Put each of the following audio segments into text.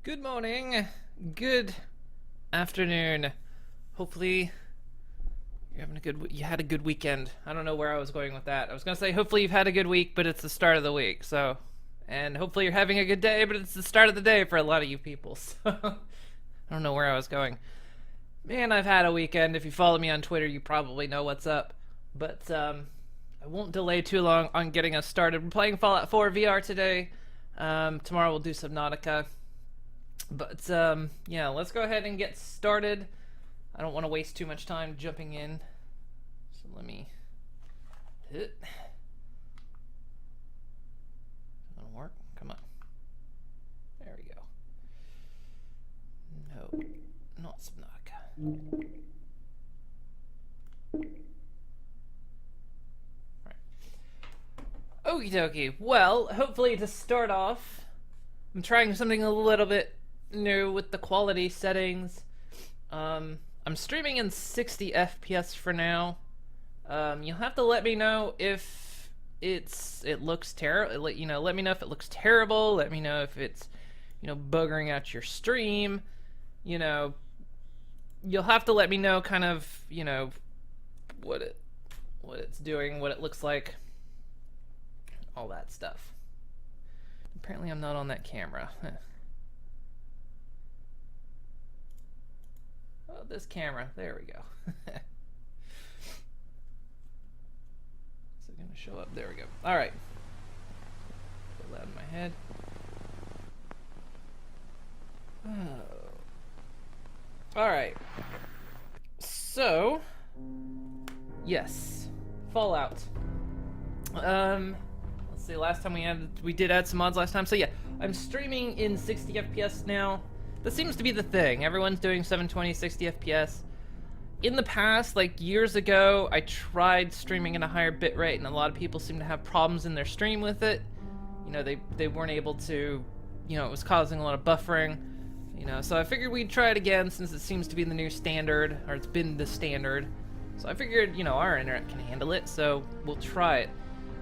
Good morning, good afternoon. Hopefully you had a good weekend. I don't know where I was going with that. I was gonna say hopefully you've had a good week, but it's the start of the week, so. And hopefully you're having a good day, but it's the start of the day for a lot of you people, so. I don't know where I was going. Man, I've had a weekend. If you follow me on Twitter, you probably know what's up. But, I won't delay too long on getting us started. We're playing Fallout 4 VR today. Tomorrow we'll do Subnautica. But yeah, let's go ahead and get started. I don't want to waste too much time jumping in. So let me hit. That'll work. Come on. There we go. No, not Subnautica. Right. Okie dokie. Well, hopefully to start off, I'm trying something a little bit new with the quality settings. I'm streaming in 60 FPS for now. You'll have to let me know if it looks terrible. Let me know if it looks terrible. Let me know if it's, buggering out your stream. You'll have to let me know kind of, what it's doing, what it looks like, all that stuff. Apparently I'm not on that camera. Oh, this camera. There we go. Is it gonna show up? There we go. Alright. Put that in my head. Oh. Alright. So, yes. Fallout. Let's see, last time we did add some mods last time. So yeah, I'm streaming in 60 FPS now. That seems to be the thing. Everyone's doing 720, 60 FPS. In the past, like years ago, I tried streaming at a higher bitrate, and a lot of people seem to have problems in their stream with it. They weren't able to, it was causing a lot of buffering. So I figured we'd try it again since it seems to be the new standard, or it's been the standard. So I figured, our internet can handle it, so we'll try it.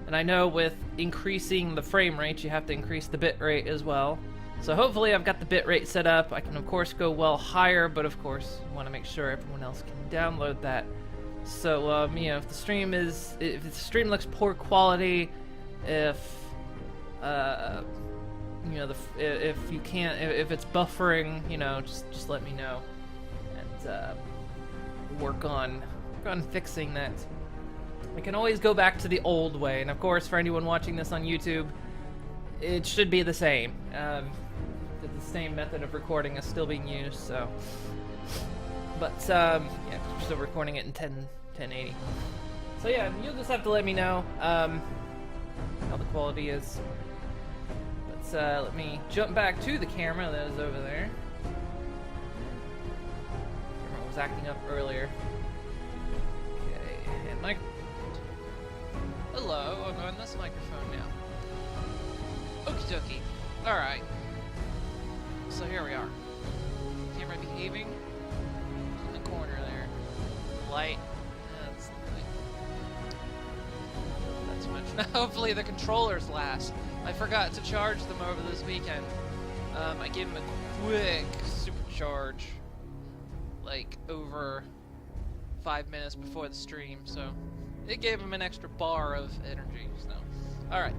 And I know with increasing the frame rate, you have to increase the bitrate as well. So hopefully I've got the bitrate set up. I can of course go well higher, but of course I want to make sure everyone else can download that. So if the stream looks poor quality, if if it's buffering, just let me know, and work on fixing that. I can always go back to the old way, and of course for anyone watching this on YouTube, it should be the same. The same method of recording is still being used, so. But, yeah, we're still recording it in 1080. So yeah, you'll just have to let me know, how the quality is. But, let me jump back to the camera that is over there. The camera was acting up earlier. Okay, and hello, I'm on this microphone now. Okie dokie. Alright. So here we are. Camera behaving. In the corner there. Light. That's not too much. Hopefully the controllers last. I forgot to charge them over this weekend. I gave them a quick supercharge. Like over 5 minutes before the stream, so it gave them an extra bar of energy, so. Alright.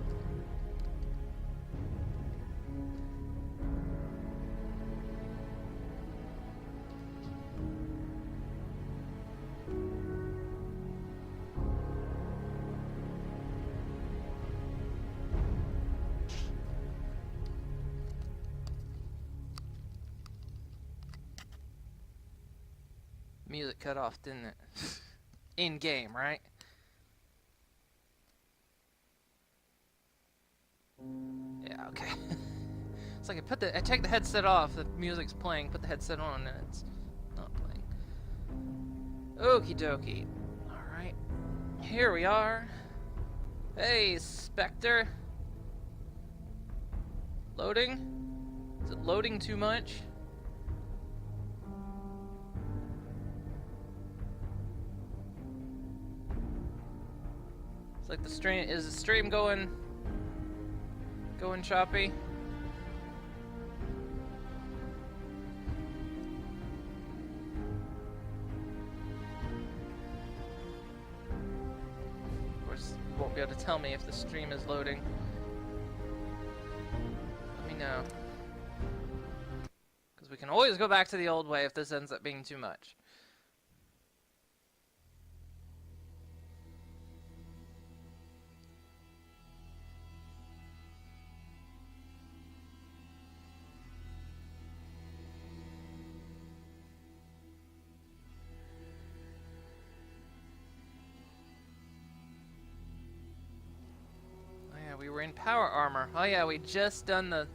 Music cut off, didn't it? In game, right? Yeah, okay. It's like I take the headset off, the music's playing, put the headset on, and it's not playing. Okie dokie. Alright. Here we are. Hey, Spectre. Loading? Is it loading too much? Like is the stream going choppy? be able to tell me if the stream is loading. Let me know. Because we can always go back to the old way if this ends up being too much. We were in power armor. Oh yeah, we just done the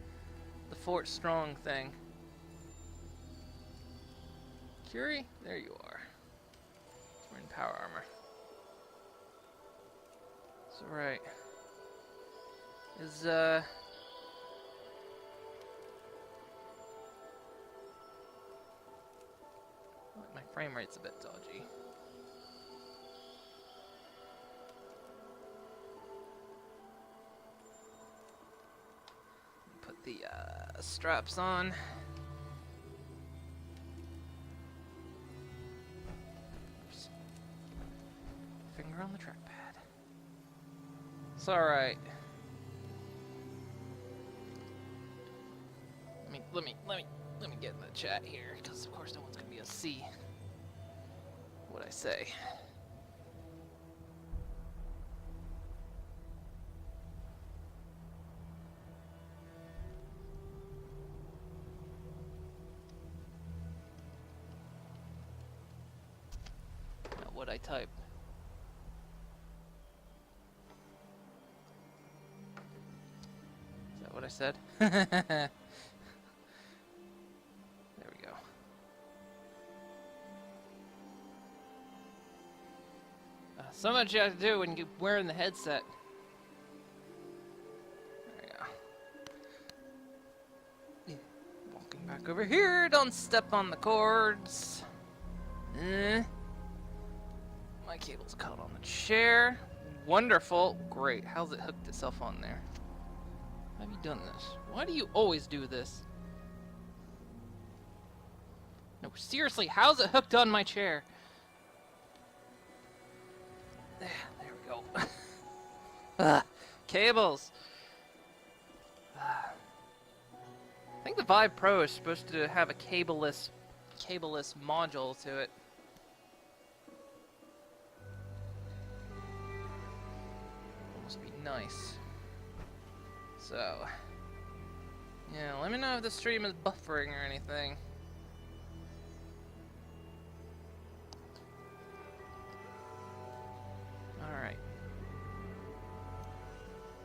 Fort Strong thing. Curie, there you are. We're in power armor. That's right. Is my frame rate's a bit dodgy. Put the straps on. Oops. Finger on the trackpad. It's all right. Let me get in the chat here, because of course no one's gonna be able to see what I say. What I type. Is that what I said? There we go. So much you have to do when you're wearing the headset. There we go. Walking back over here, don't step on the cords. My cable's caught on the chair. Wonderful. Great. How's it hooked itself on there? How have you done this? Why do you always do this? No, seriously, how's it hooked on my chair? There we go. Cables. I think the Vive Pro is supposed to have a cableless module to it. Must be nice. So, yeah, let me know if the stream is buffering or anything. Alright.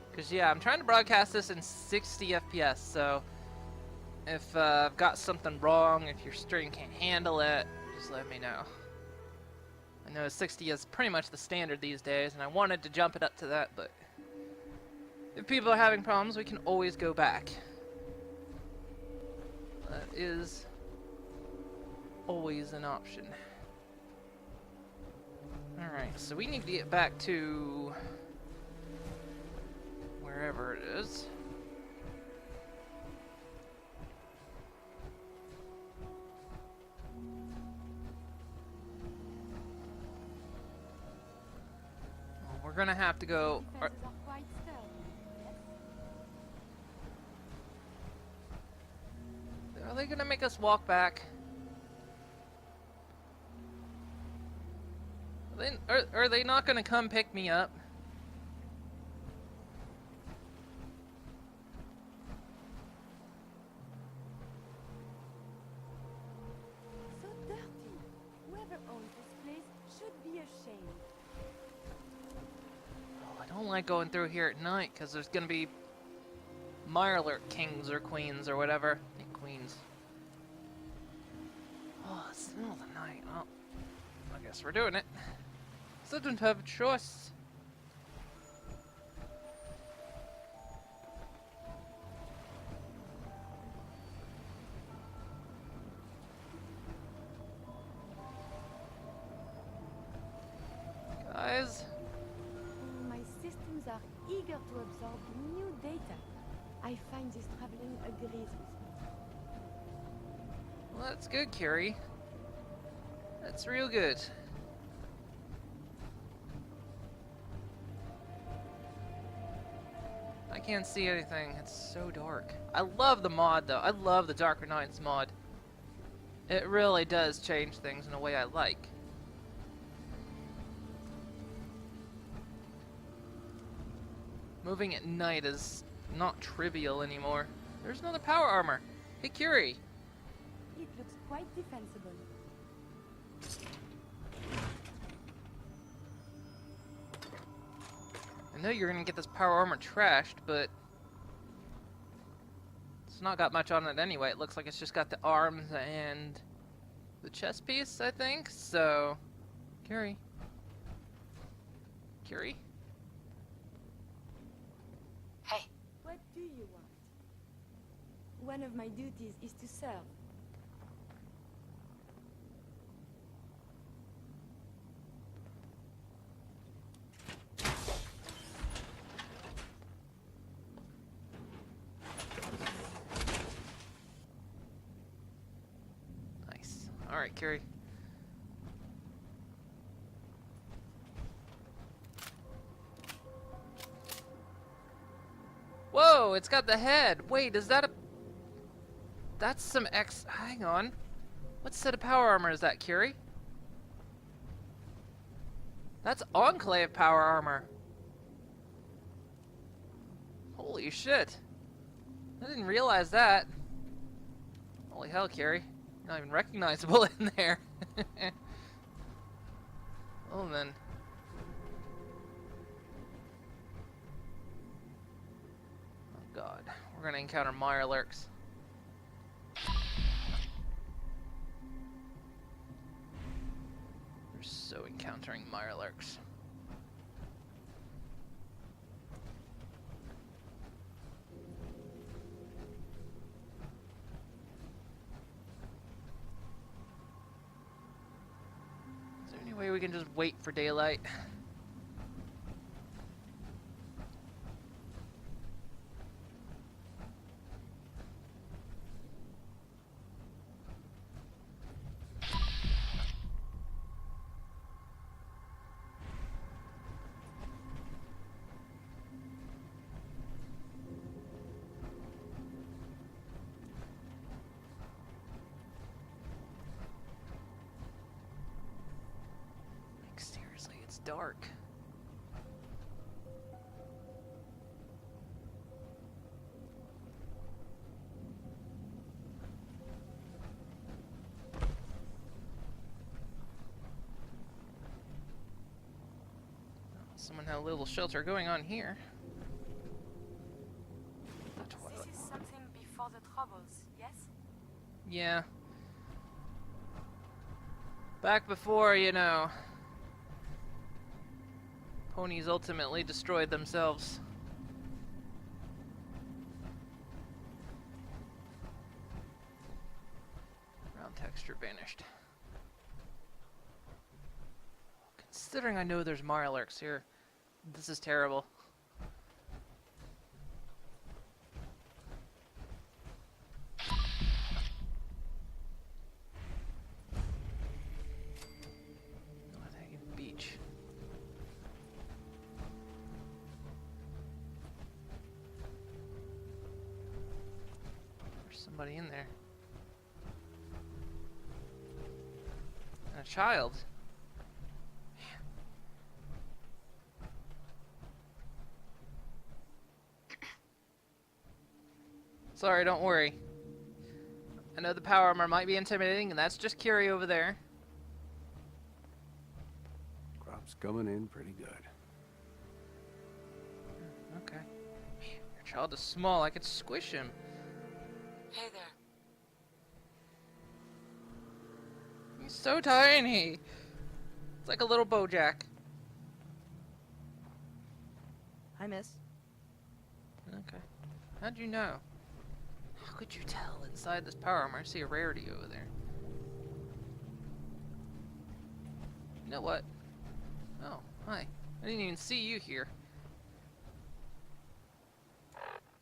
Because, yeah, I'm trying to broadcast this in 60 FPS, so if I've got something wrong, if your stream can't handle it, just let me know. I know 60 is pretty much the standard these days, and I wanted to jump it up to that, but if people are having problems, we can always go back. That is always an option. Alright, so we need to get back to wherever it is. We're gonna have to go. Are they gonna make us walk back? Are they not gonna come pick me up? So dirty. Whoever owns this place should be ashamed. Oh, I don't like going through here at night because there's gonna be Mirelurk kings or queens or whatever. I think queens. Oh, it's the middle of the night. Oh, I guess we're doing it. So I don't have a choice. Guys. My systems are eager to absorb new data. I find this traveling agrees with me. Well, that's good, Curie. That's real good. can't see anything. It's so dark. I love the mod, though. I love the Darker Nights mod. It really does change things in a way I like. Moving at night is not trivial anymore. There's another power armor. Hey, Curie. It looks quite defensible. I know you're gonna get this power armor trashed, but it's not got much on it anyway. It looks like it's just got the arms and the chest piece, I think. So, Curie. Curie? Hey, What do you want? One of my duties is to serve. Nice. Alright, Curie. Whoa, it's got the head. Wait, is that a... That's some X... Hang on. What set of power armor is that, Curie? That's Enclave power armor. Holy shit. I didn't realize that. Holy hell, Curie. Not even recognizable in there. Oh, then. Oh, God. We're gonna encounter Mirelurks. We're so encountering Mirelurks. Is there any way we can just wait for daylight? Like, seriously, it's dark. Someone had a little shelter going on here. The toilet. this is something before the troubles, yes? Yeah. Back before, you know, ponies ultimately destroyed themselves. Ground texture vanished. Considering I know there's Mirelurks here, this is terrible. Beach. There's somebody in there. And a child. Sorry, don't worry. I know the power armor might be intimidating, and that's just Curie over there. Crop's coming in pretty good. Okay. Man, your child is small. I could squish him. Hey there. He's so tiny. It's like a little Bojack. Hi, miss. Okay. How'd you know? How could you tell inside this power armor? I see a rarity over there. You know what? Oh, hi. I didn't even see you here.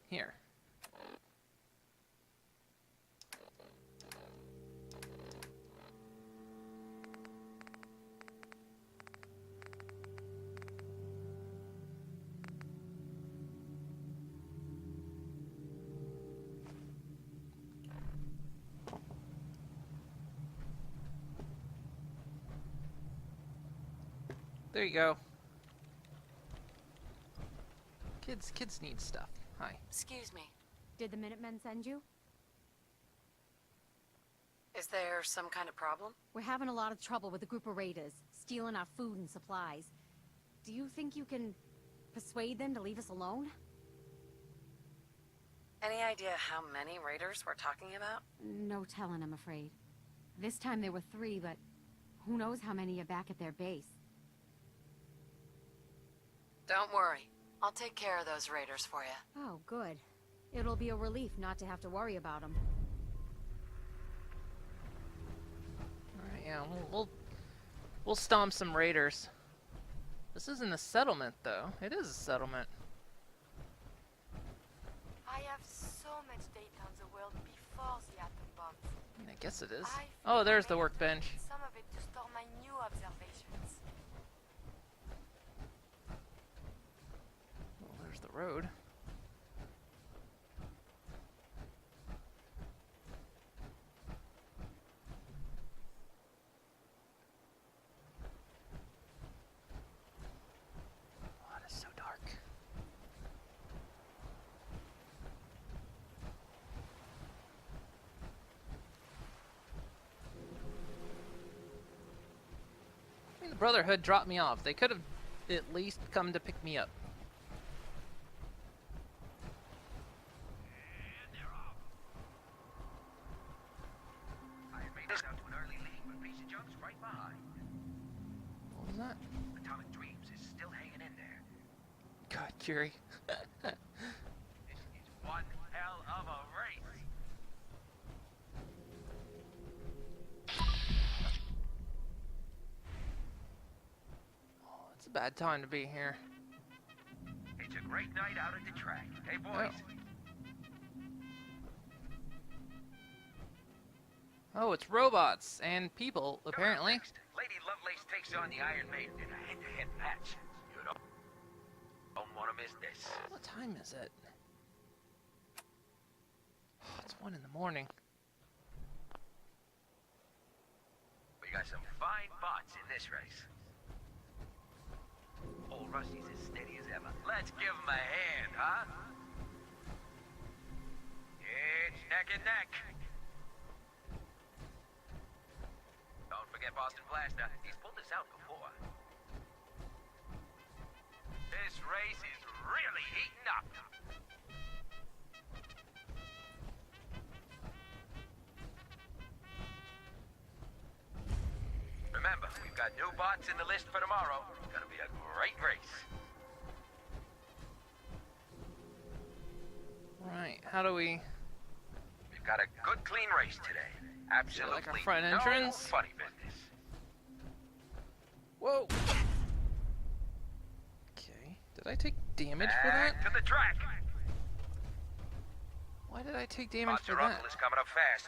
Here. there you go. Kids need stuff. Hi. Excuse me. Did the Minutemen send you? Is there some kind of problem? We're having a lot of trouble with a group of raiders, stealing our food and supplies. Do you think you can persuade them to leave us alone? Any idea how many raiders we're talking about? No telling, I'm afraid. This time there were 3, but who knows how many are back at their base. Don't worry. I'll take care of those raiders for you. Oh, good. It'll be a relief not to have to worry about them. Alright, yeah, we'll stomp some raiders. This isn't a settlement, though. It is a settlement. I have so much data on the world before the atom bombs. I mean, I guess it is. I Oh, there's the made workbench. some of it to store my new observations. Well, there's the road. Oh, it is so dark. I mean, the Brotherhood dropped me off. They could have at least come to pick me up. What was that? Atomic Dreams is still hanging in there. God, Curie. This is one hell of a race. Oh, it's a bad time to be here. It's a great night out at the track. Hey, boys. Oh, it's robots and people, apparently. Next, Lady Lovelace takes on the Iron Maiden in a head-to-head match. You don't want to miss this. What time is it? Oh, it's 1 in the morning. We got some fine bots in this race. Old Rusty's as steady as ever. Let's give him a hand, huh? It's neck and neck. Don't forget Boston Blaster. He's pulled this out before. This race is really heating up. Remember, we've got new bots in the list for tomorrow. It's gonna be a great race. Right, how do we... We've got a good, clean race today. Absolutely like our front no entrance? funny business. Whoa! Okay, did I take damage for that? Back to the track. Why did I take damage for Your that? uncle is coming up fast.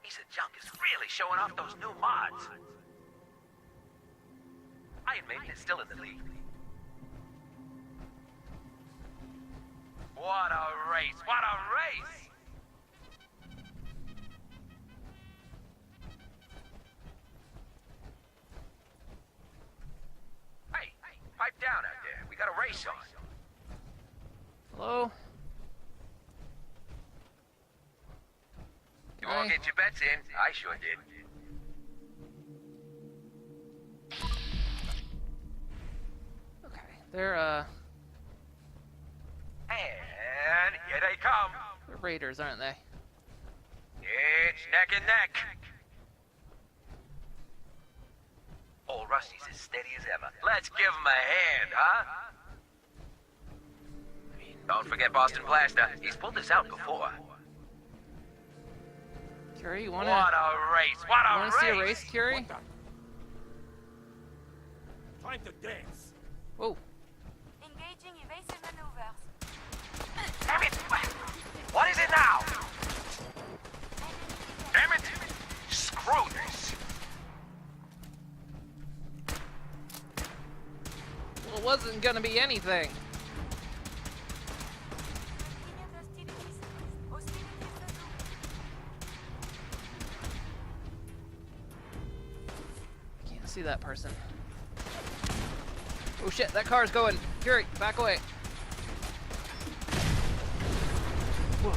Piece of junk is really showing off those new mods. Iron Maiden is still in the lead. What a race! What a race! Hey, pipe down out there. We got a race on. Hello? You all get your bets in. I sure did. Okay, they're And here they come. they're raiders, aren't they? It's neck and neck. Old Rusty's as steady as ever. Let's give him a hand, huh? Don't forget Boston Blaster. He's pulled this out before. Curie, you wanna... What a race! What you a wanna race! see a race, Curie? Time to dance. Whoa. Engaging evasive maneuvers. Damn it! What is it now? Damn it! Screw this! Well, it wasn't gonna be anything. see that person. Oh shit, that car's going. Fury, back away. Whoa.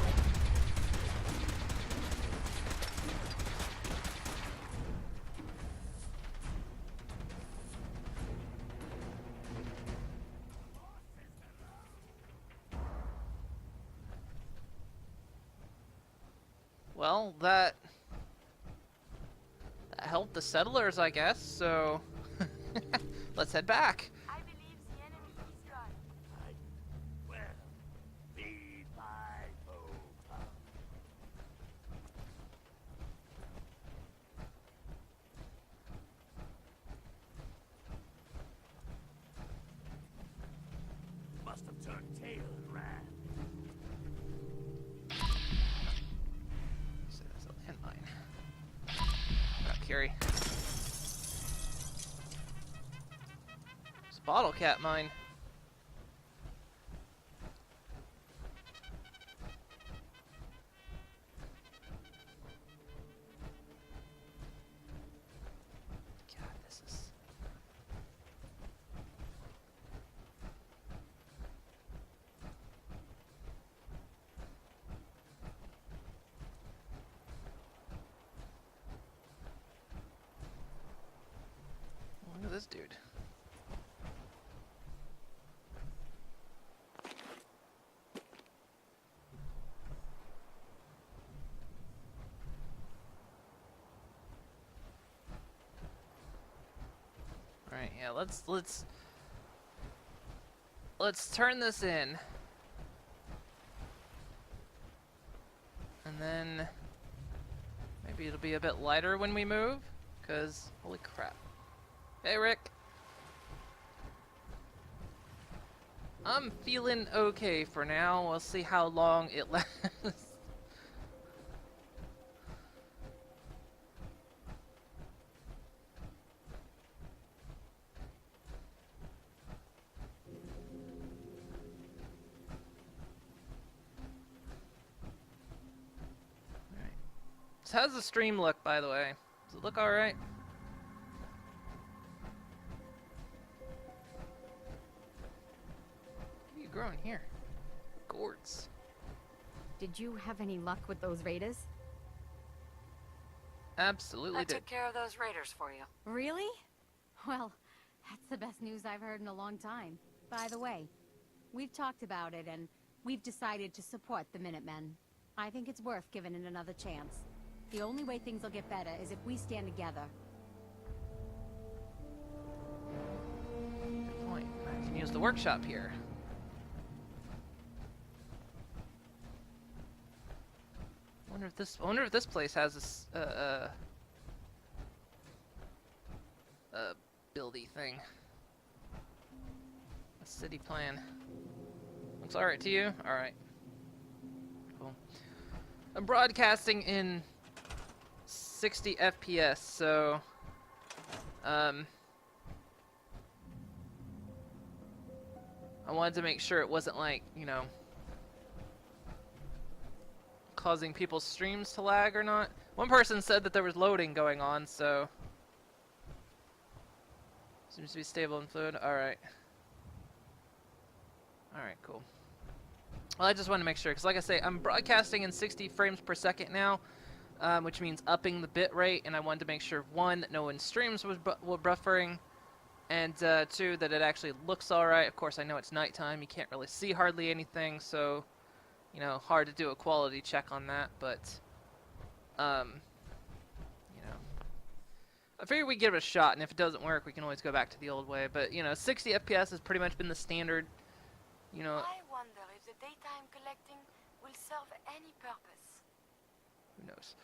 Well, that helped the settlers, I guess, so let's head back. I believe the enemy is gone. I will feed my food. Must have turned tail and ran. So that's a landmine. Got Curie. It's a bottle cap mine. God, this is. Look at this dude. All right, yeah, let's turn this in. And then maybe it'll be a bit lighter when we move, cause holy crap. Hey, Rick. I'm feeling okay for now. We'll see how long it lasts. Alright. So how's the stream look, by the way? Does it look alright? What are you growing here? Gourds. Did you have any luck with those raiders? Absolutely I did. took care of those raiders for you. Really? Well, that's the best news I've heard in a long time. By the way, we've talked about it and we've decided to support the Minutemen. I think it's worth giving it another chance. The only way things will get better is if we stand together. Good point. I can use the workshop here. I wonder if this place has this buildy thing. A city plan. Looks alright to you? Alright. Cool. I'm broadcasting in 60 FPS, so I wanted to make sure it wasn't like, you know, causing people's streams to lag or not. One person said that there was loading going on, so seems to be stable and fluid. Alright. Alright, cool. Well, I just wanted to make sure, because like I say, I'm broadcasting in 60 frames per second now, which means upping the bit rate, and I wanted to make sure, one, that no one's streams were buffering, and two, that it actually looks alright. Of course, I know it's nighttime, you can't really see hardly anything, so, you know, hard to do a quality check on that, but, you know, I figure we give it a shot, and if it doesn't work, we can always go back to the old way, but, you know, 60 FPS has pretty much been the standard, you know. I wonder if the daytime collecting will serve any purpose. Who knows?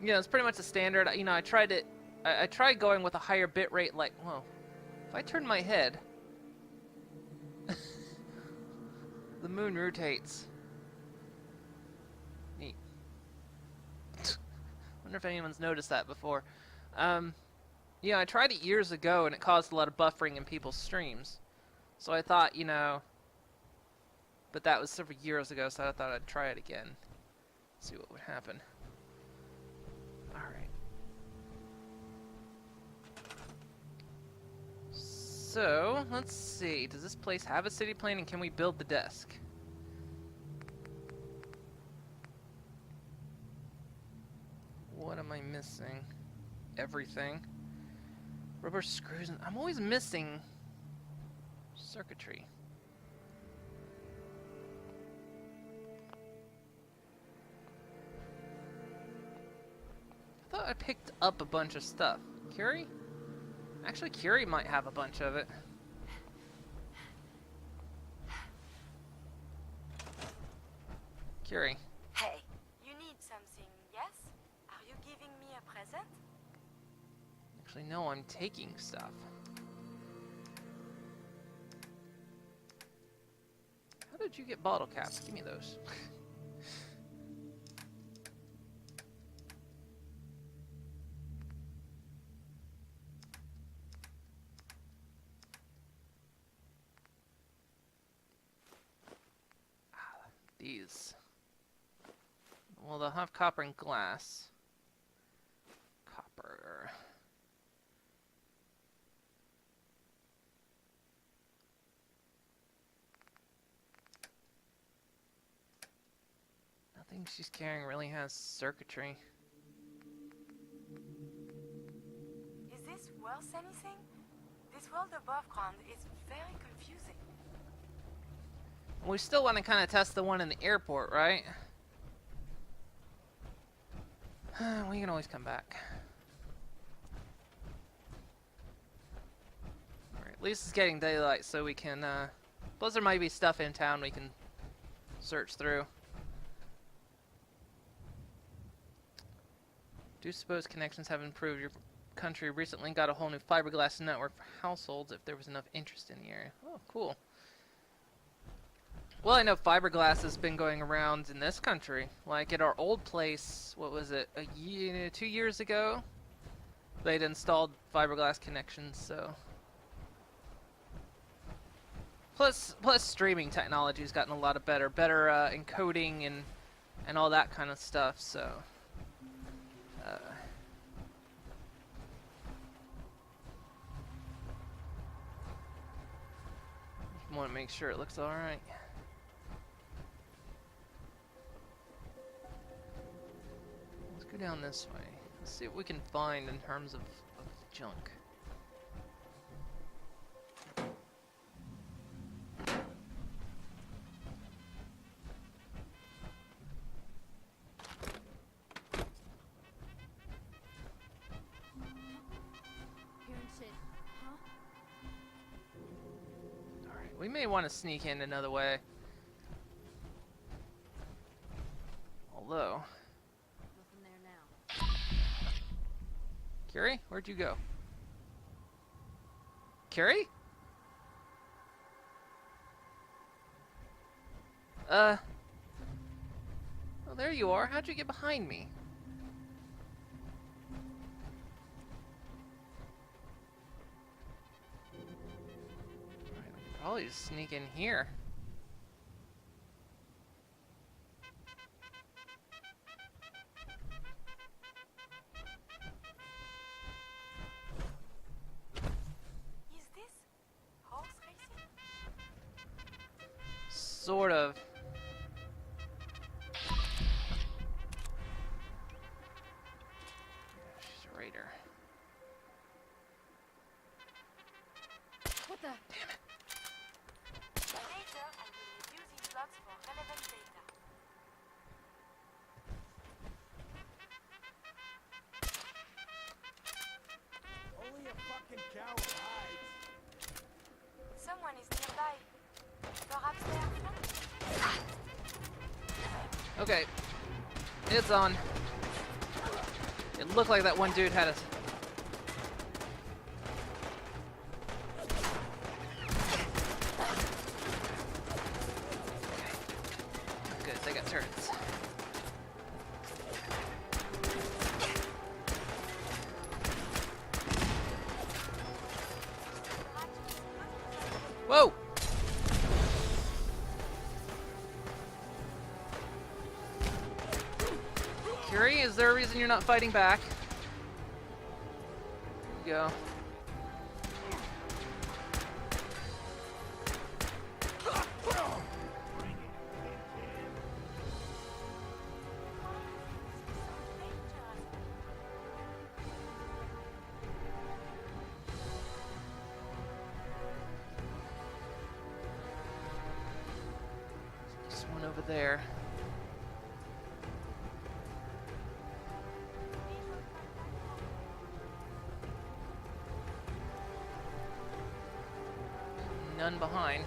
You know, it's pretty much the standard. You know, I tried it. I tried going with a higher bit rate. Like, whoa, if I turn my head, the moon rotates. Neat. Wonder if anyone's noticed that before. Yeah, I tried it years ago, and it caused a lot of buffering in people's streams. So I thought, you know, but that was several years ago, so I thought I'd try it again. See what would happen. Alright. So, let's see. Does this place have a city plan, and can we build the desk? What am I missing? Everything. Rubber screws. I'm always missing circuitry. I thought I picked up a bunch of stuff. Curie? Actually, Curie might have a bunch of it. Curie. Hey, you need something, yes? Are you giving me a present? Actually, no, I'm taking stuff. How did you get bottle caps? Give me those. These. Well, they'll have copper and glass. Copper. Nothing she's carrying really has circuitry. Is this worth anything? This world above ground is very confusing. We still want to kind of test the one in the airport, right? We can always come back. Alright, at least it's getting daylight so we can, plus there might be stuff in town we can search through. Do suppose connections have improved. Your country recently got a whole new fiberglass network for households if there was enough interest in the area. Oh, cool. Well, I know fiberglass has been going around in this country. Like at our old place, what was it, a year, 2 years ago? They'd installed fiberglass connections, so. Plus streaming technology's gotten a lot of better encoding and all that kind of stuff, so. Want to make sure it looks alright. Go down this way. Let's see what we can find in terms of junk. Hearing shit, huh? Alright, we may want to sneak in another way. Although... Curie, where'd you go? Curie? Oh, there you are. How'd you get behind me? Alright, we can probably just sneak in here. Sort of. She's a raider. What the? Damn it. Later, I will review these logs for relevant data. Only a fucking coward hides. Someone is nearby. Perhaps they are friends? Okay. It's on. It looked like that one dude had a... Good, they got turrets. Whoa! Curie, is there a reason you're not fighting back? There you go. there. None behind.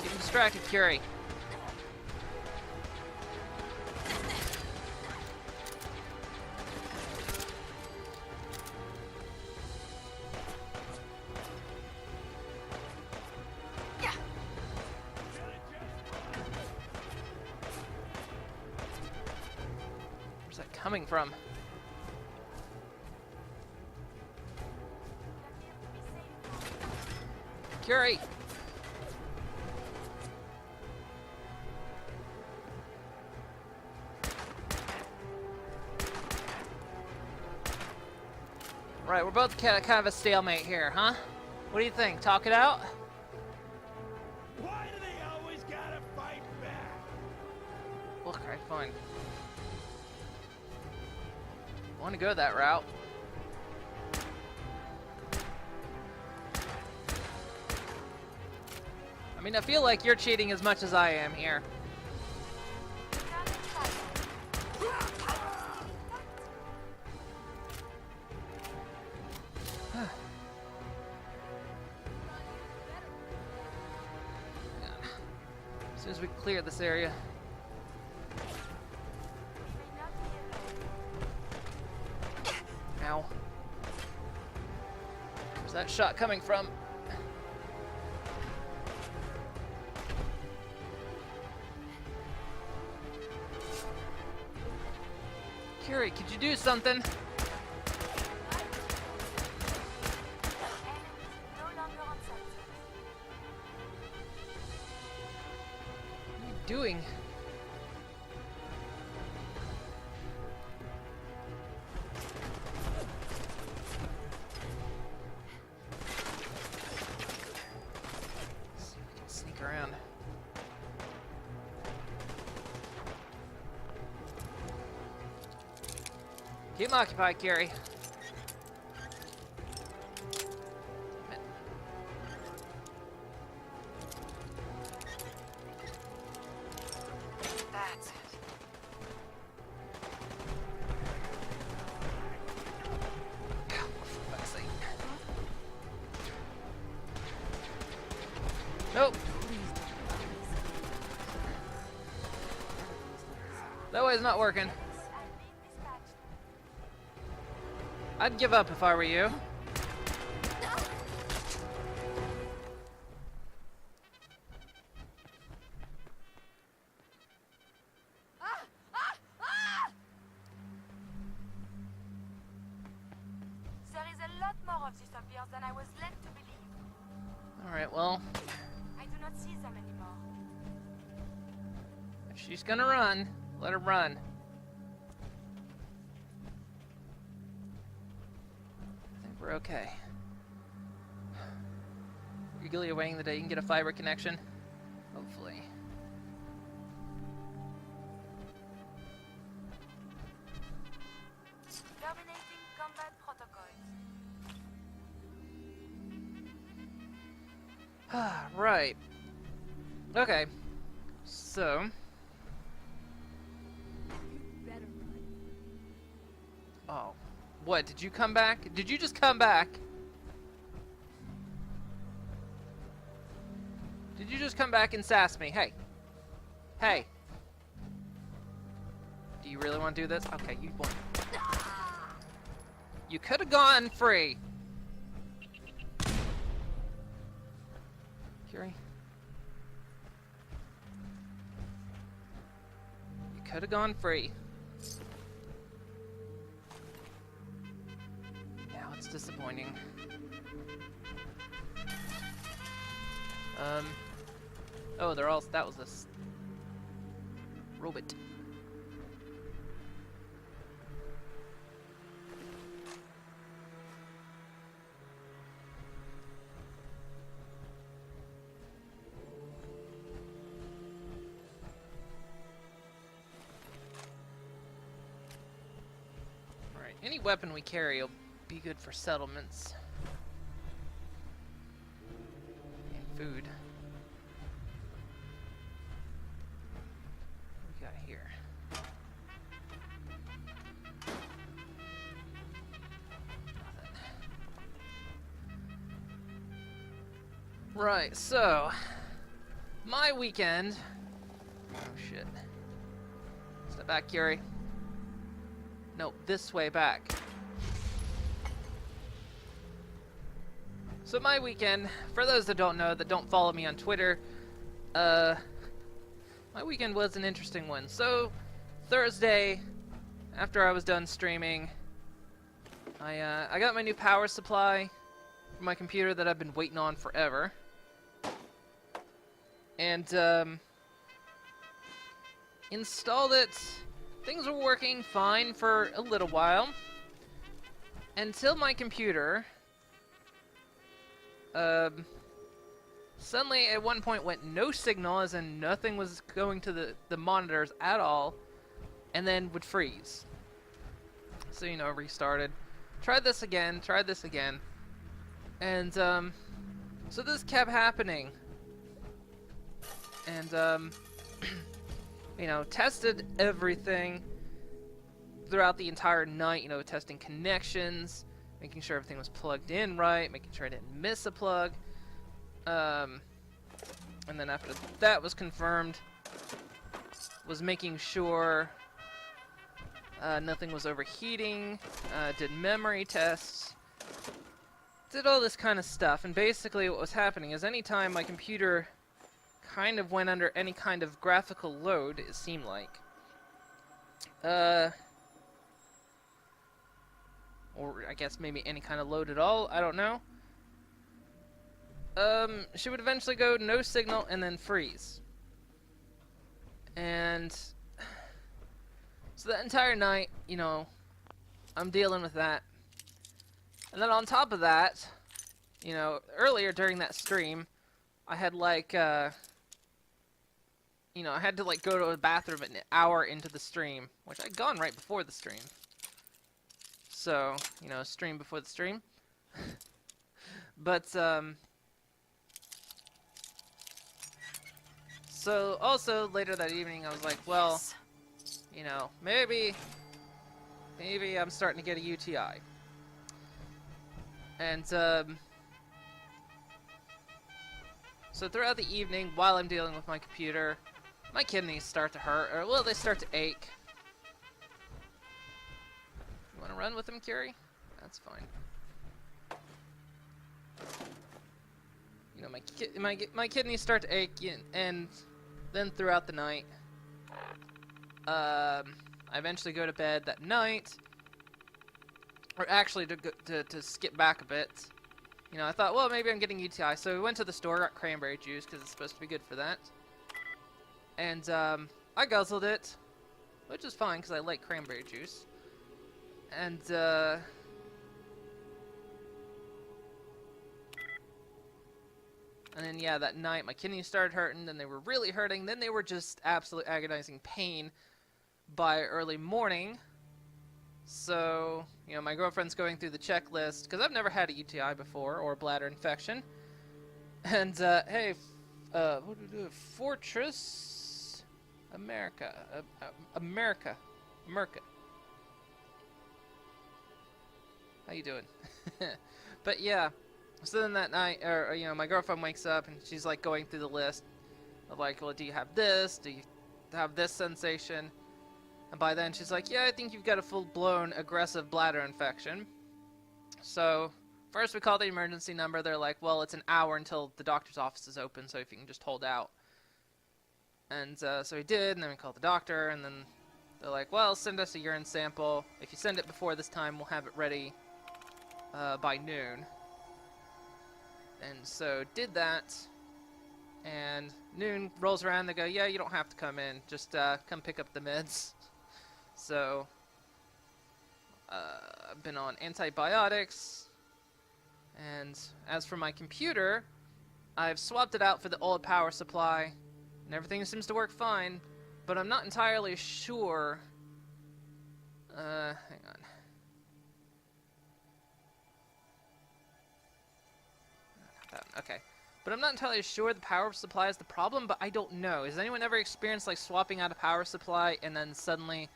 Keep him distracted, Curie. Where's that coming from? Curie! Right, we're both kind of a stalemate here, huh? What do you think? Talk it out? Why do they always gotta fight back? Look, alright, fine. Want to go that route? I mean, I feel like you're cheating as much as I am here. As soon as we clear this area. Ow. Where's that shot coming from? Curie, could you do something? What are you doing? Let's see if we can sneak around. Keep him occupied, Curie. That's it. For fuck's sake. Nope. That way's not working. I'd give up if I were you. There is a lot more of these up here than I was led to believe. Alright, well, I do not see them anymore. if she's gonna run, let her run. I think we're okay. Eagerly awaiting the day you can get a fiber connection. Hopefully. Terminating combat protocols. Right. Okay. So. Oh. What? Did you come back? Did you just come back? Did you just come back and sass me? Hey. Hey. Do you really want to do this? Okay, you won't. You could have gone free. Curie. You could have gone free. Now it's disappointing. Oh, they're all. That was this robot. Alright, any weapon we carry will be good for settlements. food. What we got here? Nothing. Right, so my weekend. Oh shit. Step back, Curie. No, this way back. So my weekend, for those that don't know, that don't follow me on Twitter, my weekend was an interesting one. So, Thursday, after I was done streaming, I got my new power supply for my computer that I've been waiting on forever. And, installed it. Things were working fine for a little while. Until my computer, suddenly at one point went no signal, as in nothing was going to the monitors at all, and then would freeze. So, you know, restarted. Tried this again, and, so this kept happening. And, you know, tested everything throughout the entire night, you know, testing connections, making sure everything was plugged in right, making sure I didn't miss a plug. And then after that was confirmed, was making sure nothing was overheating, did memory tests, did all this kind of stuff. And basically what was happening is anytime my computer kind of went under any kind of graphical load, it seemed like, or I guess maybe any kind of load at all, I don't know, she would eventually go no signal and then freeze. And so that entire night, you know, I'm dealing with that. And then on top of that, you know, earlier during that stream, I had like, you know, I had to like go to the bathroom an hour into the stream, which I'd gone right before the stream. So, you know, stream before the stream. But, so also later that evening I was like, well, you know, maybe I'm starting to get a UTI. And, so throughout the evening, while I'm dealing with my computer, my kidneys start to hurt, or, well, they start to ache. You want to run with them, Curie? That's fine. You know, my kidneys start to ache, and then throughout the night, I eventually go to bed that night, or actually to skip back a bit. You know, I thought, well, maybe I'm getting UTI, so we went to the store, got cranberry juice, because it's supposed to be good for that. And, I guzzled it, which is fine, because I like cranberry juice. And, and then, yeah, that night, my kidneys started hurting, then they were really hurting, then they were just absolute agonizing pain by early morning. So, you know, my girlfriend's going through the checklist, because I've never had a UTI before, or a bladder infection. And, hey, what do we do? Fortress America. America. How you doing? But yeah, so then that night, or, you know, my girlfriend wakes up, and she's, like, going through the list of, like, well, do you have this? Do you have this sensation? And by then, she's like, yeah, I think you've got a full-blown aggressive bladder infection. So, first we call the emergency number. They're like, well, it's an hour until the doctor's office is open, so if you can just hold out. And so we did, and then we called the doctor, and then they're like, well, send us a urine sample. If you send it before this time, we'll have it ready by noon. And so did that, and noon rolls around, they go, yeah, you don't have to come in, just come pick up the meds. So, I've been on antibiotics, and as for my computer, I've swapped it out for the old power supply, and everything seems to work fine, but I'm not entirely sure. Hang on. Okay. But I'm not entirely sure the power supply is the problem, but I don't know. Has anyone ever experienced like swapping out a power supply and then suddenly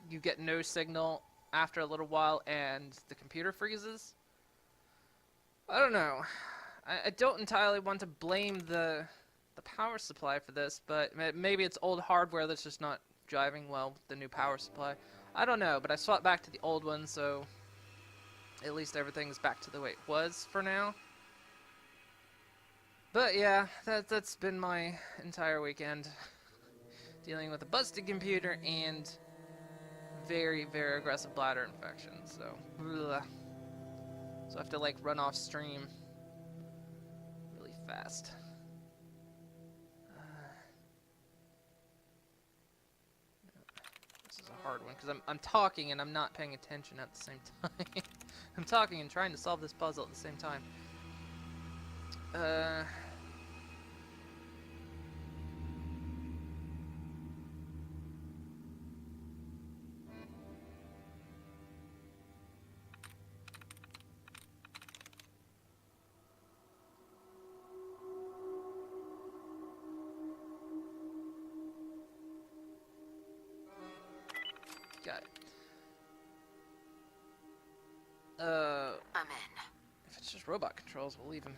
you get no signal after a little while and the computer freezes? I don't know. I don't entirely want to blame the power supply for this, but maybe it's old hardware that's just not driving well with the new power supply. I don't know, but I swapped back to the old one, so at least everything's back to the way it was for now. But yeah, that's been my entire weekend. Dealing with a busted computer and very, very aggressive bladder infection, so ugh. So I have to like run off stream really fast. This is a hard one because I'm talking and I'm not paying attention at the same time. I'm talking and trying to solve this puzzle at the same time. Got it. I'm in. If it's just robot controls, we'll leave him.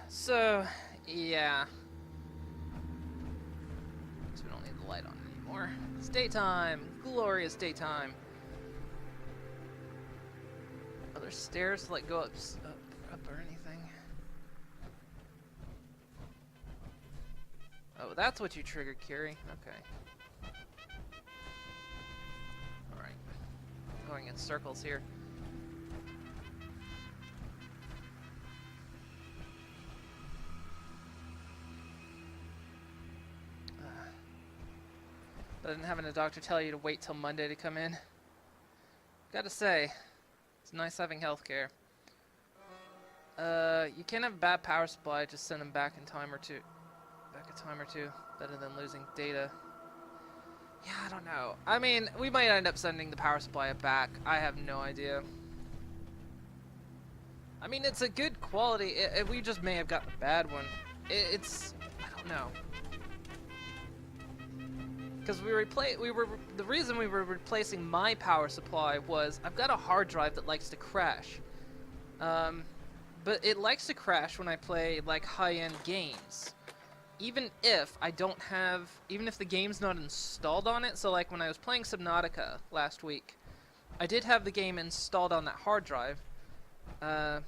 So, yeah. Guess we don't need the light on anymore. It's daytime! Glorious daytime! Are there stairs to like go up or anything? Oh, that's what you triggered, Curie. Okay. Alright. Going in circles here. But then having a doctor tell you to wait till Monday to come in. Gotta say, it's nice having healthcare. You can't have a bad power supply, just send them back in time or two. Back a time or two, better than losing data. Yeah, I don't know. I mean, we might end up sending the power supply back. I have no idea. I mean, it's a good quality. We just may have gotten a bad one. It's I don't know. Because the reason we were replacing my power supply was I've got a hard drive that likes to crash. But it likes to crash when I play like high-end games. Even if the game's not installed on it, so like when I was playing Subnautica last week, I did have the game installed on that hard drive, but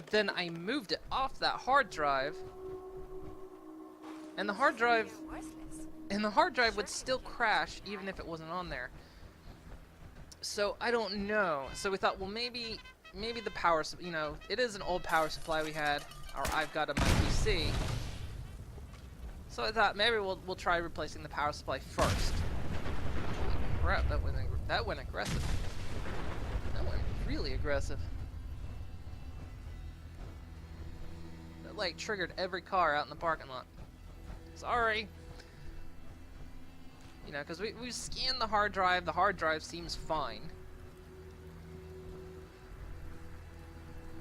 then I moved it off that hard drive, and the hard drive would still crash even if it wasn't on there. So I don't know. So we thought, well, maybe the power, you know, it is an old power supply we had, or I've got on my PC. So I thought maybe we'll try replacing the power supply first. Holy crap, that went aggressive. That went really aggressive. That like triggered every car out in the parking lot. Sorry. You know, because we scanned the hard drive seems fine.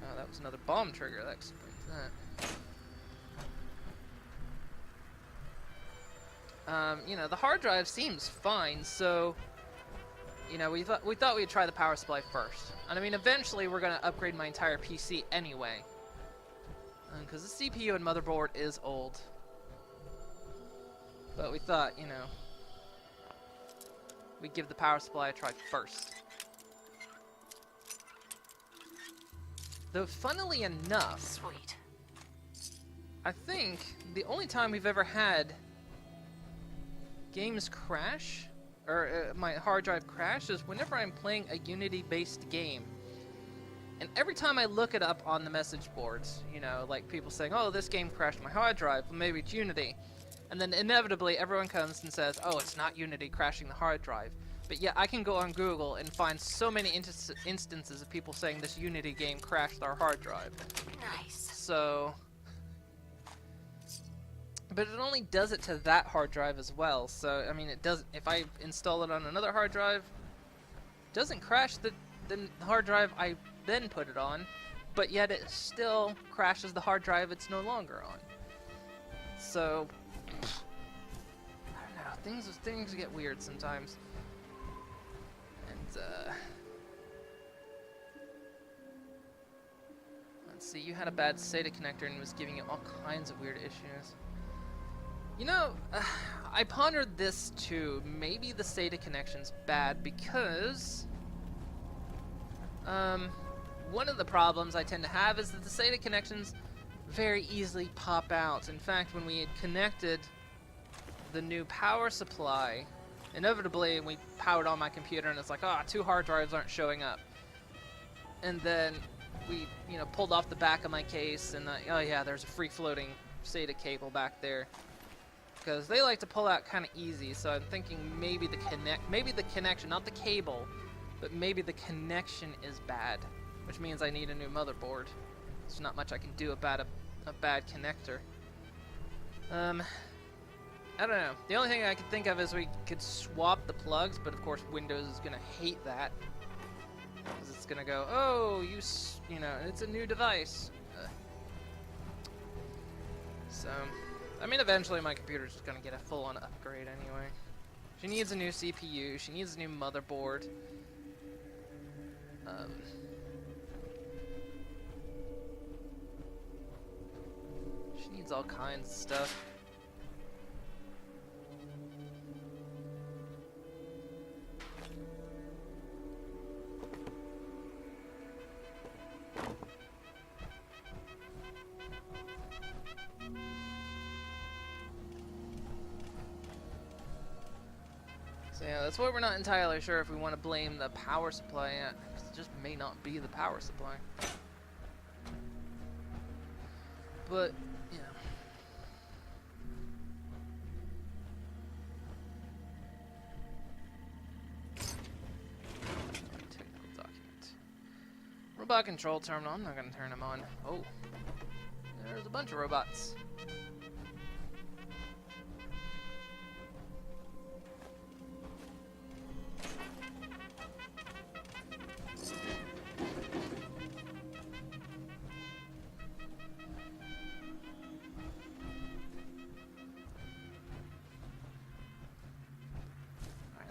Oh, that was another bomb trigger, that explains that. You know, the hard drive seems fine, so you know, we thought we'd try the power supply first. And I mean, eventually we're gonna upgrade my entire PC anyway, because the CPU and motherboard is old. But we thought, you know, we'd give the power supply a try first. Though, funnily enough, Sweet. I think the only time we've ever had games crash, or my hard drive crash, is whenever I'm playing a Unity-based game. And every time I look it up on the message boards, you know, like people saying, oh, this game crashed my hard drive, well, maybe it's Unity. And then inevitably everyone comes and says, oh, it's not Unity crashing the hard drive. But yeah, I can go on Google and find so many instances of people saying this Unity game crashed our hard drive. Nice. So... But it only does it to that hard drive as well, so, I mean, it doesn't... If I install it on another hard drive, it doesn't crash the the hard drive I then put it on, but yet it still crashes the hard drive it's no longer on. So, I don't know, things get weird sometimes. And, let's see, you had a bad SATA connector and was giving you all kinds of weird issues. You know, I pondered this too. Maybe the SATA connection's bad because, one of the problems I tend to have is that the SATA connections very easily pop out. In fact, when we had connected the new power supply, inevitably we powered on my computer and it's like, ah, 2 hard drives aren't showing up. And then we, you know, pulled off the back of my case and oh yeah, there's a free floating SATA cable back there. Because they like to pull out kind of easy, so I'm thinking maybe the connection, not the cable, but maybe the connection is bad, which means I need a new motherboard. There's not much I can do about a bad connector. I don't know. The only thing I could think of is we could swap the plugs, but of course Windows is gonna hate that, because it's gonna go, oh, you know, it's a new device. So, I mean, eventually my computer's just gonna get a full-on upgrade anyway. She needs a new CPU. She needs a new motherboard. She needs all kinds of stuff. So yeah, that's why we're not entirely sure if we want to blame the power supply yet. It just may not be the power supply. But, you know. Technical document. Robot control terminal. I'm not going to turn them on. Oh. There's a bunch of robots.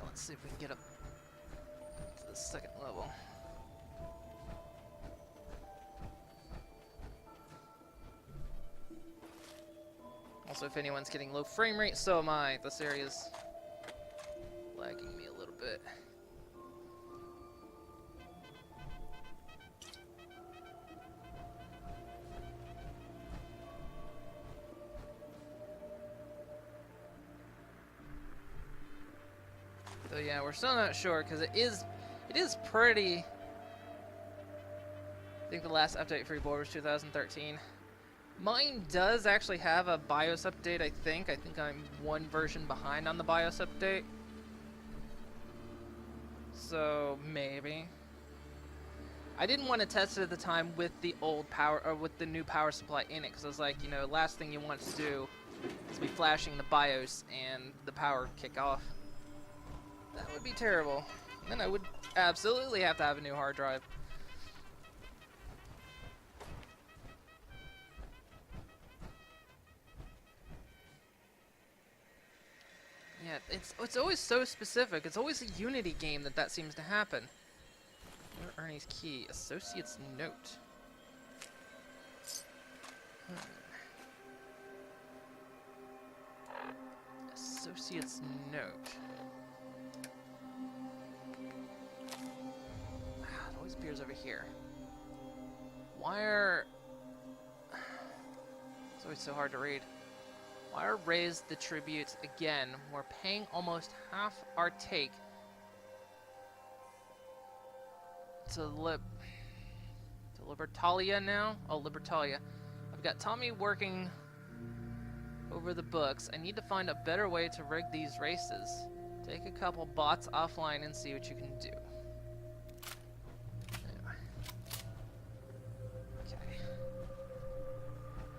Let's see if we can get up to the second level. Also, if anyone's getting low frame rate, so am I. This area's lagging me a little bit. So yeah, we're still not sure because it is pretty. I think the last update for your board was 2013. Mine does actually have a BIOS update, I think. I think I'm one version behind on the BIOS update. So maybe. I didn't want to test it at the time with the old power or with the new power supply in it because I was like, you know, last thing you want to do is be flashing the BIOS and the power kick off. That would be terrible. Then I would absolutely have to have a new hard drive. Yeah, it's always so specific. It's always a Unity game that seems to happen. Ernie's key. Associate's note. Associate's note. It always appears over here. Why are... It's always so hard to read. Why are raised the tributes again? We're paying almost half our take to Libertalia now? Oh, Libertalia. I've got Tommy working over the books. I need to find a better way to rig these races. Take a couple bots offline and see what you can do. Anyway. Okay.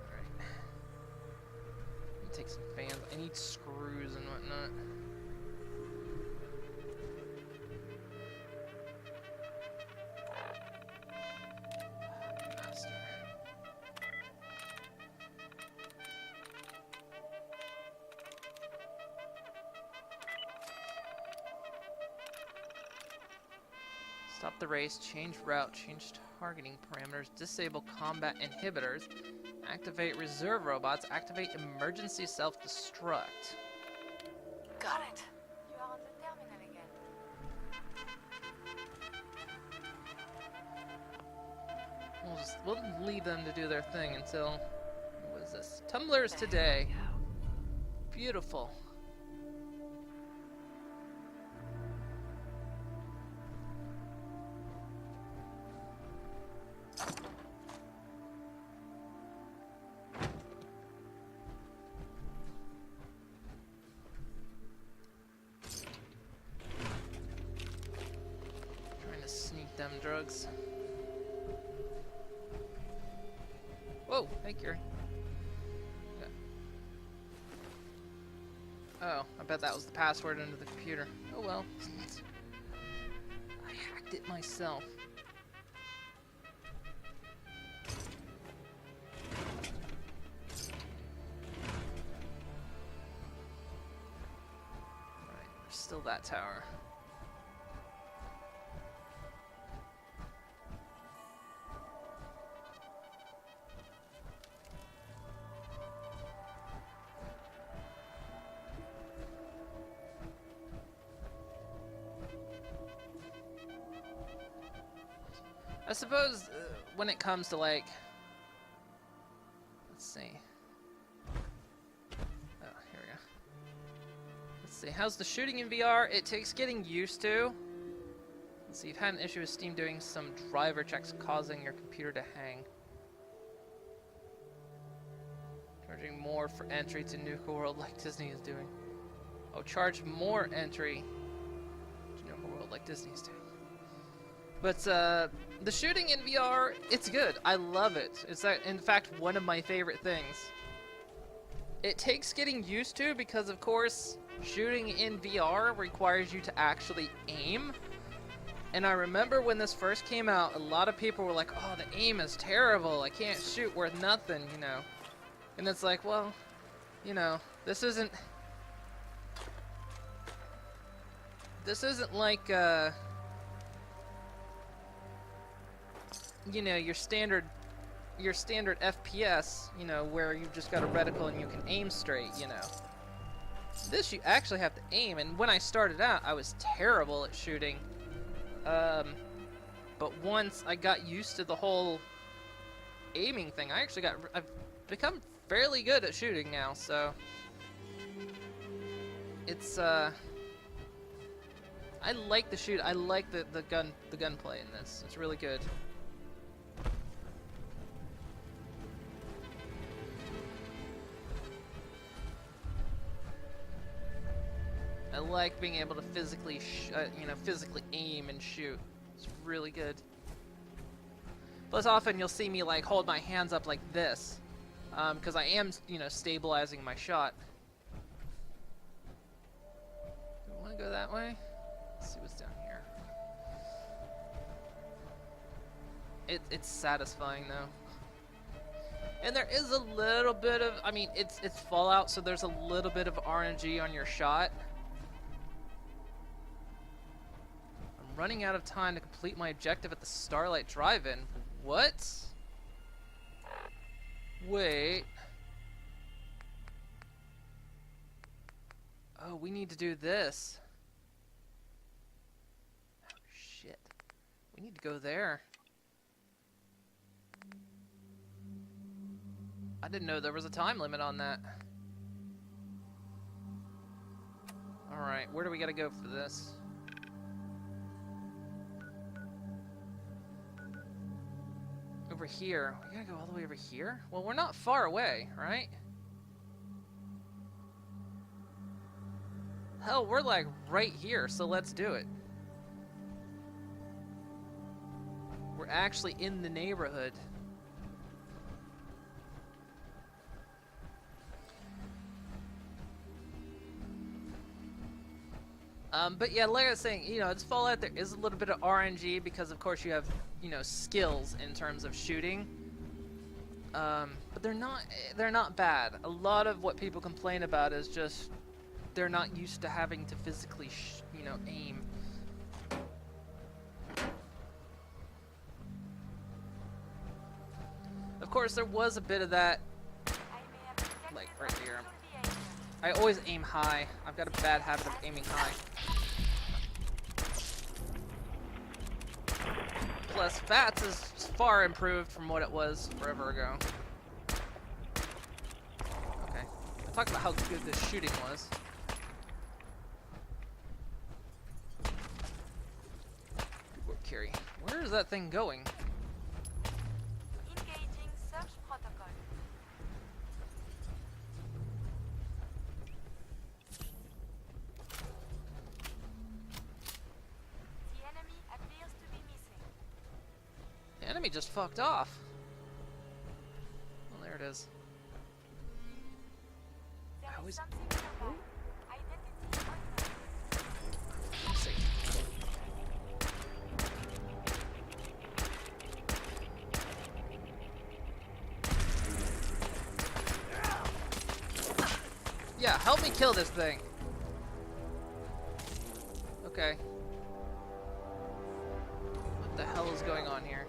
Alright. Take some fans. I need screws and whatnot. Stop the race, change route, change targeting parameters, disable combat inhibitors, activate reserve robots, activate emergency self-destruct. Got it. You are on the terminal again. We'll leave them to do their thing until, what is this? Tumblers today. Beautiful. Trying to sneak them drugs. Whoa, hey Curie. Yeah. Oh, I bet that was the password into the computer. Oh well. I hacked it myself. Right, there's still that tower. I suppose when it comes to like, let's see. Oh, here we go. Let's see. How's the shooting in VR? It takes getting used to. Let's see. You've had an issue with Steam doing some driver checks causing your computer to hang. Charging more for entry to Nuka World like Disney is doing. Oh, charge more entry to Nuka World like Disney is doing. But the shooting in VR, it's good. I love it. It's in fact one of my favorite things. It takes getting used to because, of course, shooting in VR requires you to actually aim. And I remember when this first came out, a lot of people were like, "Oh, the aim is terrible. I can't shoot worth nothing," you know. And it's like, well, you know, this isn't like you know, your standard FPS, you know, where you've just got a reticle and you can aim straight, you know. This you actually have to aim, and when I started out, I was terrible at shooting. But once I got used to the whole aiming thing, I've become fairly good at shooting now, so it's I like the shoot. I like the gunplay in this. It's really good. I like being able to physically, physically aim and shoot. It's really good. Plus, often you'll see me like hold my hands up like this, because I am, you know, stabilizing my shot. Do I want to go that way? Let's see what's down here. It's satisfying though. And there is a little bit of, I mean, it's Fallout, so there's a little bit of RNG on your shot. I'm running out of time to complete my objective at the Starlight Drive-In. What? Wait. Oh, we need to do this. Oh, shit. We need to go there. I didn't know there was a time limit on that. Alright, where do we gotta go for this? Over here. We gotta go all the way over here? Well, we're not far away, right? Hell, we're like right here, so let's do it. We're actually in the neighborhood. But yeah, like I was saying, you know, it's Fallout. There is a little bit of RNG because, of course, you have, you know, skills in terms of shooting. But they're not bad. A lot of what people complain about is just they're not used to having to physically, you know, aim. Of course, there was a bit of that, like, right here. I always aim high. I've got a bad habit of aiming high. Plus, VATS is far improved from what it was forever ago. Okay. I talked about how good this shooting was. Good work, Carrie. Where is that thing going? Engaging search protocol. The enemy appears to be missing. The enemy just fucked off. Well, there it is. There How is is- something nearby. Identity unknown. Let's see. Yeah, help me kill this thing. Okay. What the hell is going on here?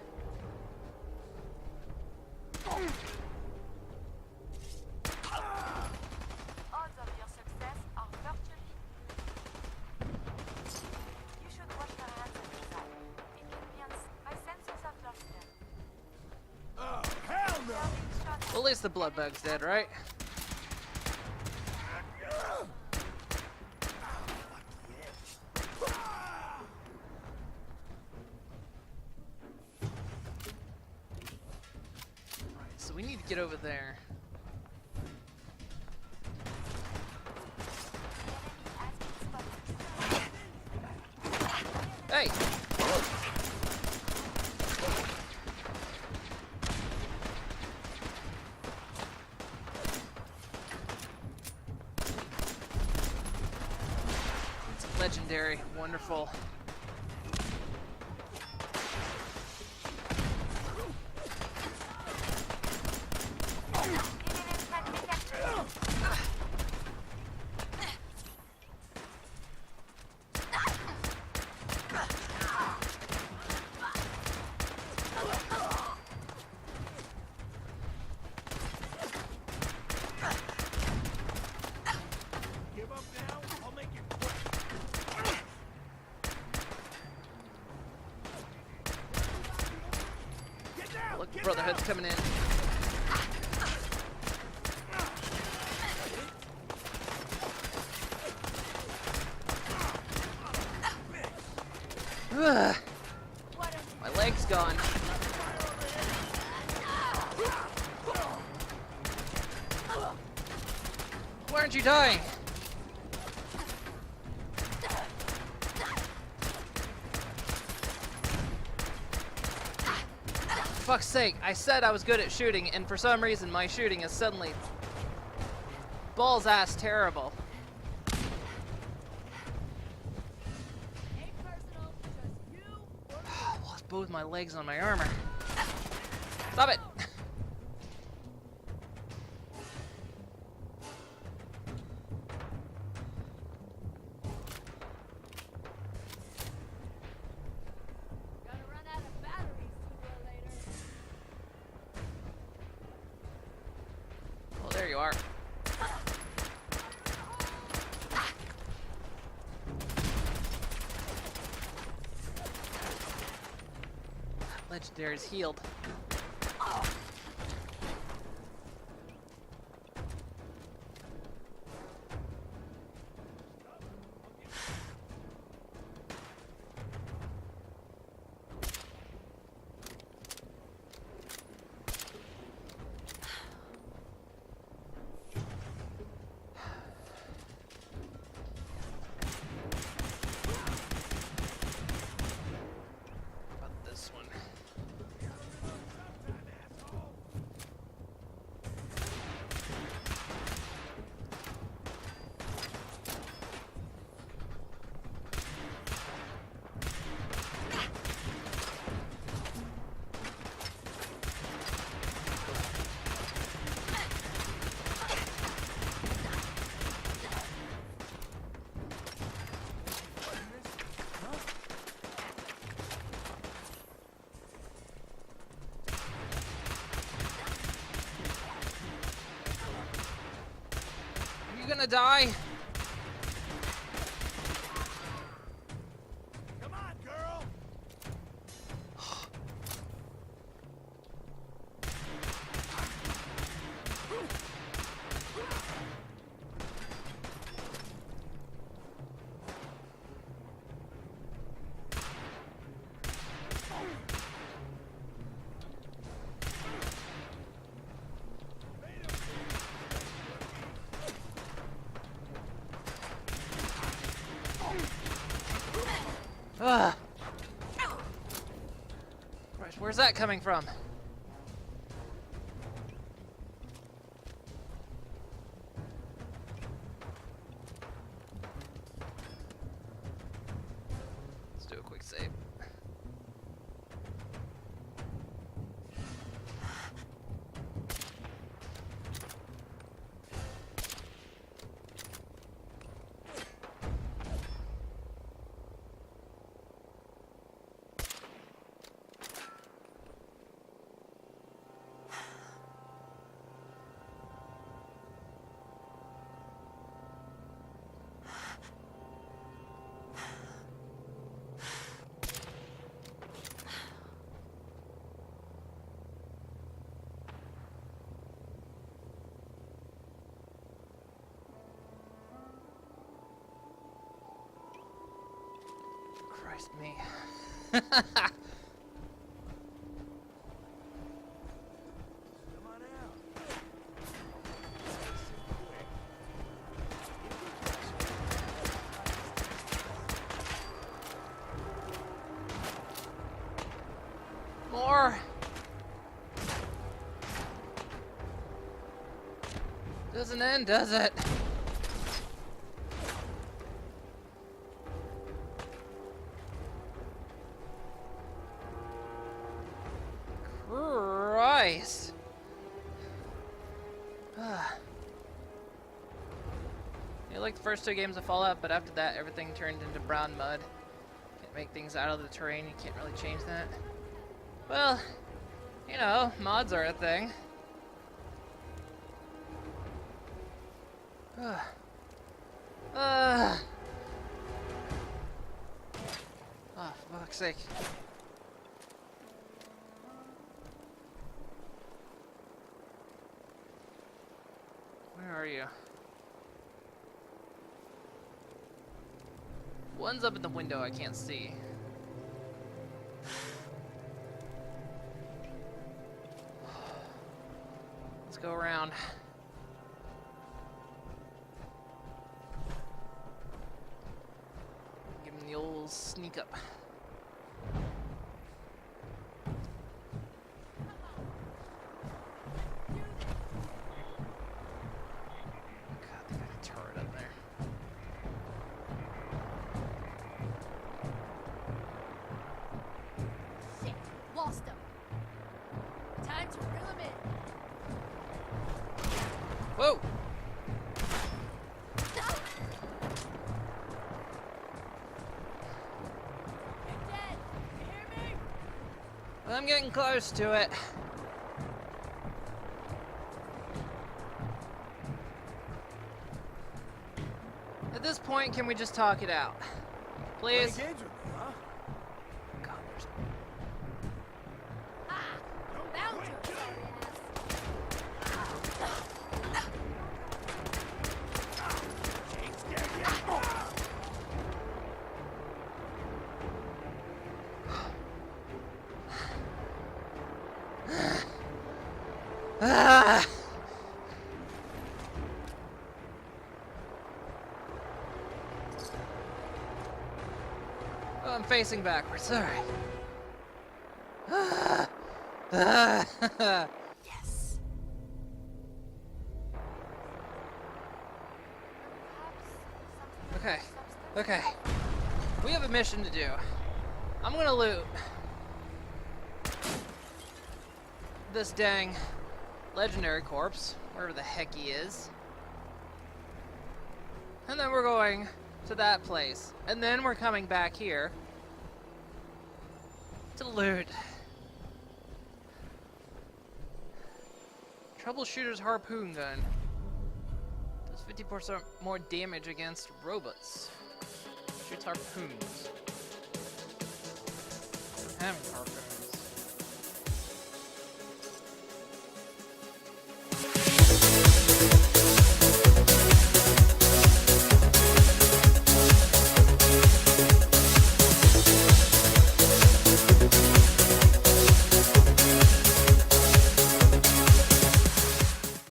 Odds of your success are virtually nil. You should wash your hands of this side. It can be my sensors have lost them. Oh, hell no! Well, at least the blood bug's dead, right? Right, so we need to get over there. Hey! It's legendary, wonderful. Give up now, I'll make it quick. Get down! Look, Get Brotherhood's down! coming in. Ugh. My leg's gone. Why aren't you dying? For fuck's sake, I said I was good at shooting, and for some reason my shooting is suddenly balls ass terrible. Lost both my legs on my armor. Stop it! Gonna run out of batteries sooner or later. Well, there you are. Legendary's healed. About this one. gonna die. Come on, girl! Ugh. Christ, where's that coming from? Let's do a quick save. Christ me. Come on out. More. Doesn't end, does it? Christ. You like the first 2 games of Fallout, but after that everything turned into brown mud. Can't make things out of the terrain, you can't really change that. Well, you know, mods are a thing. Oh, for fuck's sake. Where are you? One's up in the window I can't see. Let's go around. Give him the old sneak up. God, they got a turret up there. Shit, lost him. Time to reel him in. Whoa! You're dead. You hear me? I'm getting close to it. At this point, can we just talk it out? Please? Play games with me, huh? God, there's... Found you, sorry Ain't scared yet. Ah! Oh, I'm facing backwards. All right. Yes. Okay. Okay. We have a mission to do. I'm gonna loot this dang legendary corpse, wherever the heck he is. And then we're going to that place. And then we're coming back here to loot. Troubleshooter's harpoon gun. Does 50% more damage against robots. Shoots harpoons. Having harpoons.